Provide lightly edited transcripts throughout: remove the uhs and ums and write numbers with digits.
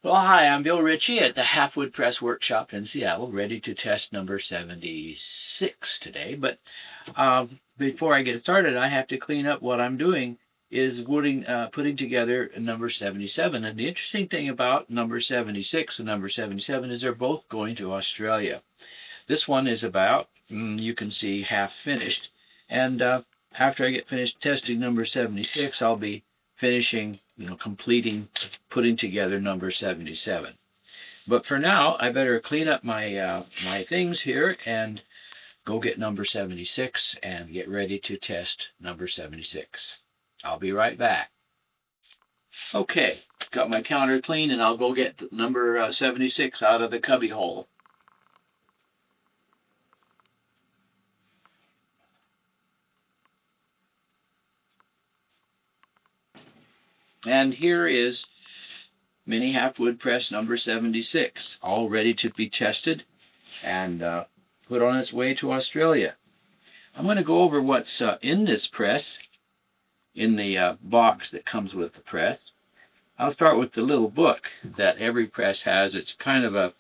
Well, hi, I'm Bill Ritchie at the Halfwood Press Workshop in Seattle, ready to test number 76 today. But before I get started, I have to clean up what I'm doing is putting together number 77. And the interesting thing about number 76 and number 77 is they're both going to Australia. This one is about, you can see, half finished. And after I get finished testing number 76, I'll be finishing, completing, putting together number 77. But for now, I better clean up my things here and go get number 76 and get ready to test number 76. I'll be right back. Okay, got my counter clean, and I'll go get number 76 out of the cubby hole. And here is Mini Halfwood Press number 76, all ready to be tested and put on its way to Australia. I'm going to go over what's in this press, in the box that comes with the press. I'll start with the little book that every press has. It's kind of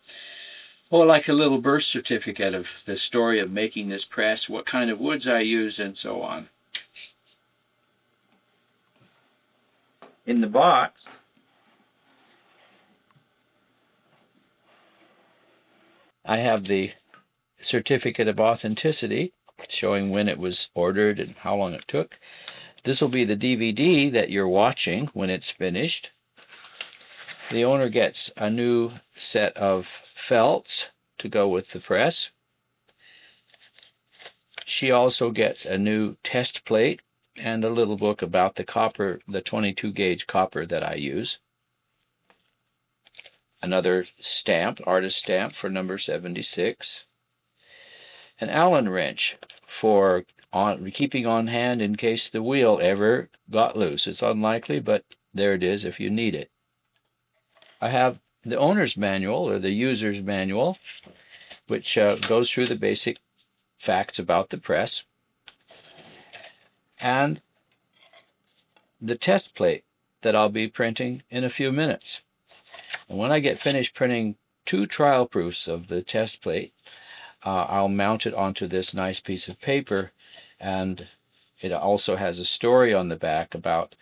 like a little birth certificate of the story of making this press, what kind of woods I use, and so on. In the box, I have the certificate of authenticity showing when it was ordered and how long it took. This will be the DVD that you're watching when it's finished. The owner gets a new set of felts to go with the press. She also gets a new test plate and a little book about the copper, the 22 gauge copper that I use. Another stamp, artist stamp for number 76. An Allen wrench for keeping on hand in case the wheel ever got loose. It's unlikely, but there it is if you need it. I have the owner's manual, or the user's manual, which goes through the basic facts about the press, and the test plate that I'll be printing in a few minutes. And when I get finished printing 2 trial proofs of the test plate, I'll mount it onto this nice piece of paper, and it also has a story on the back about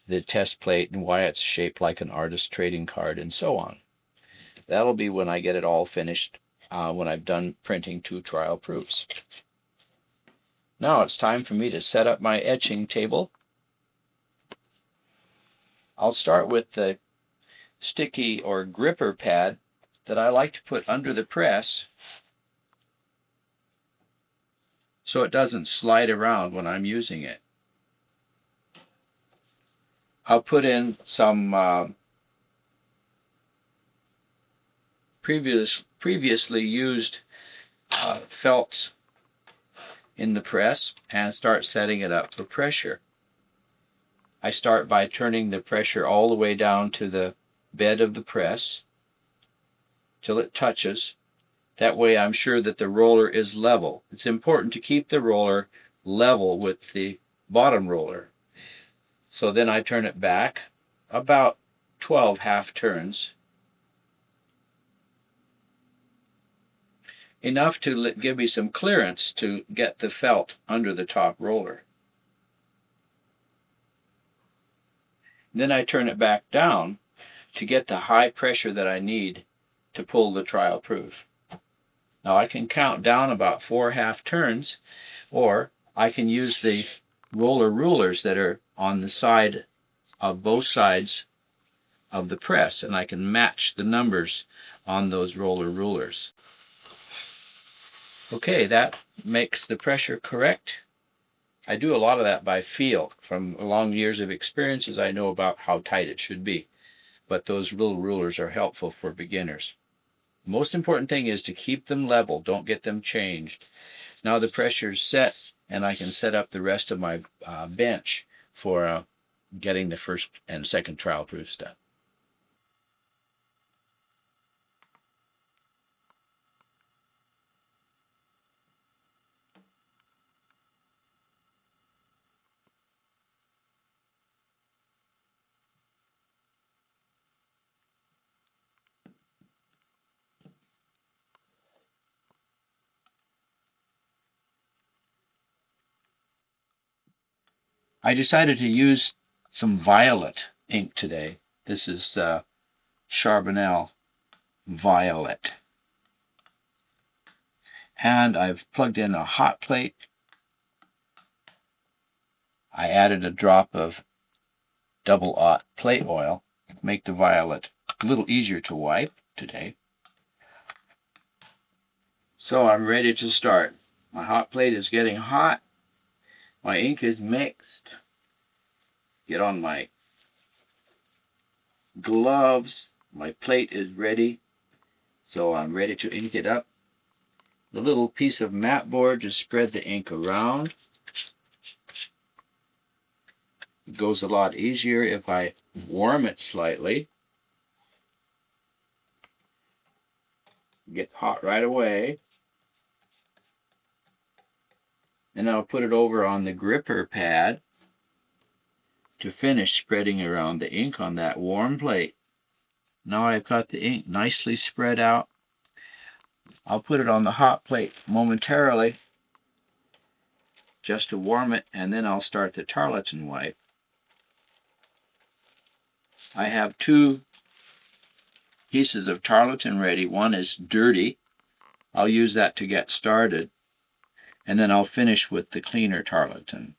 the test plate and why it's shaped like an artist's trading card and so on. That'll be when I get it all finished, when I've done printing 2 trial proofs. Now it's time for me to set up my etching table. I'll start with the sticky or gripper pad that I like to put under the press so it doesn't slide around when I'm using it. I'll put in some previously used felts in the press and start setting it up for pressure. I start by turning the pressure all the way down to the bed of the press till it touches. That way I'm sure that the roller is level. It's important to keep the roller level with the bottom roller. So then I turn it back about 12 half turns, enough to give me some clearance to get the felt under the top roller. Then I turn it back down to get the high pressure that I need to pull the trial proof. Now I can count down about 4 half turns, or I can use the roller rulers that are on the side of both sides of the press, and I can match the numbers on those roller rulers. Okay, that makes the pressure correct. I do a lot of that by feel. From long years of experiences, I know about how tight it should be, but those little rulers are helpful for beginners. The most important thing is to keep them level. Don't get them changed. Now the pressure is set, and I can set up the rest of my bench for getting the first and second trial proofs done. I decided to use some violet ink today. This is Charbonnel Violet. And I've plugged in a hot plate. I added a drop of double-aught plate oil to make the violet a little easier to wipe today. So I'm ready to start. My hot plate is getting hot. My ink is mixed. Get on my gloves. My plate is ready. So I'm ready to ink it up. The little piece of mat board, just spread the ink around. It goes a lot easier if I warm it slightly. It gets hot right away. And I'll put it over on the gripper pad to finish spreading around the ink on that warm plate. Now I've got the ink nicely spread out. I'll put it on the hot plate momentarily just to warm it, and then I'll start the tarlatan wipe. I have two pieces of tarlatan ready. One is dirty. I'll use that to get started, and then I'll finish with the cleaner tarlatan.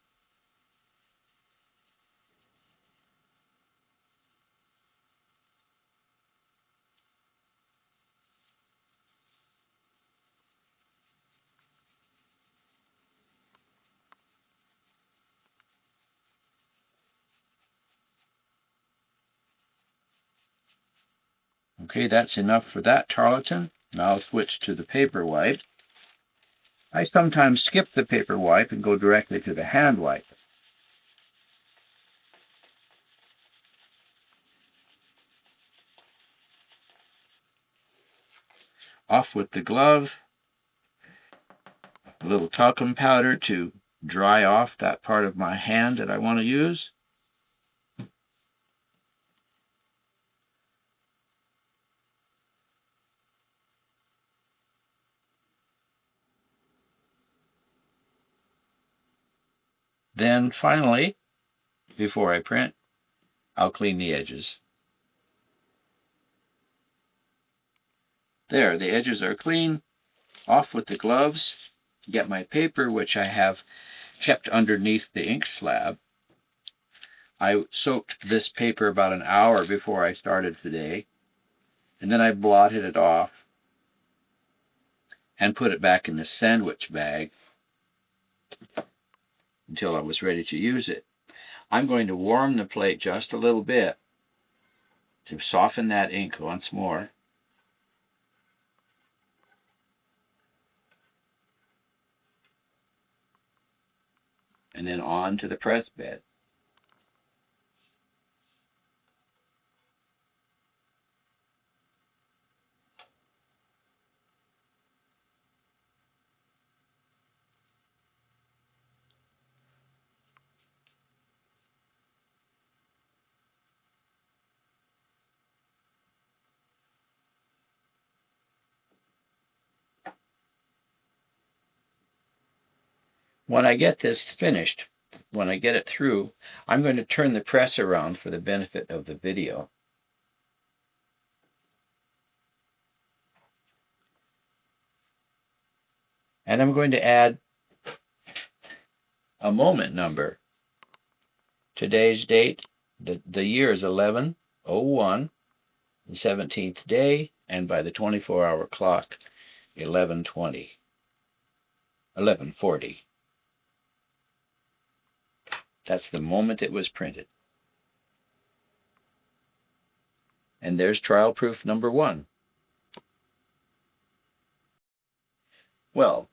Okay, that's enough for that tarlatan. Now I'll switch to the paper wipe. I sometimes skip the paper wipe and go directly to the hand wipe. Off with the glove. A little talcum powder to dry off that part of my hand that I want to use. Then finally, before I print, I'll clean the edges. There, the edges are clean. Off with the gloves. Get my paper, which I have kept underneath the ink slab. I soaked this paper about an hour before I started today, and then I blotted it off and put it back in the sandwich bag until I was ready to use it. I'm going to warm the plate just a little bit to soften that ink once more. And then on to the press bed. When I get this finished, when I get it through, I'm going to turn the press around for the benefit of the video. And I'm going to add a moment number. Today's date, the year is 11/01, the 17th day, and by the 24-hour clock, 11:40. That's the moment it was printed. And there's trial proof number 1. Well,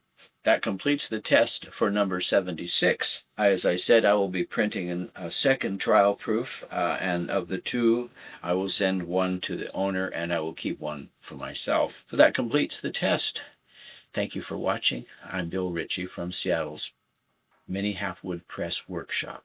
that completes the test for number 76. As I said, I will be printing a second trial proof, and of the two, I will send one to the owner, and I will keep one for myself. So that completes the test. Thank you for watching. I'm Bill Ritchie from Seattle's Mini Halfwood Press Workshop.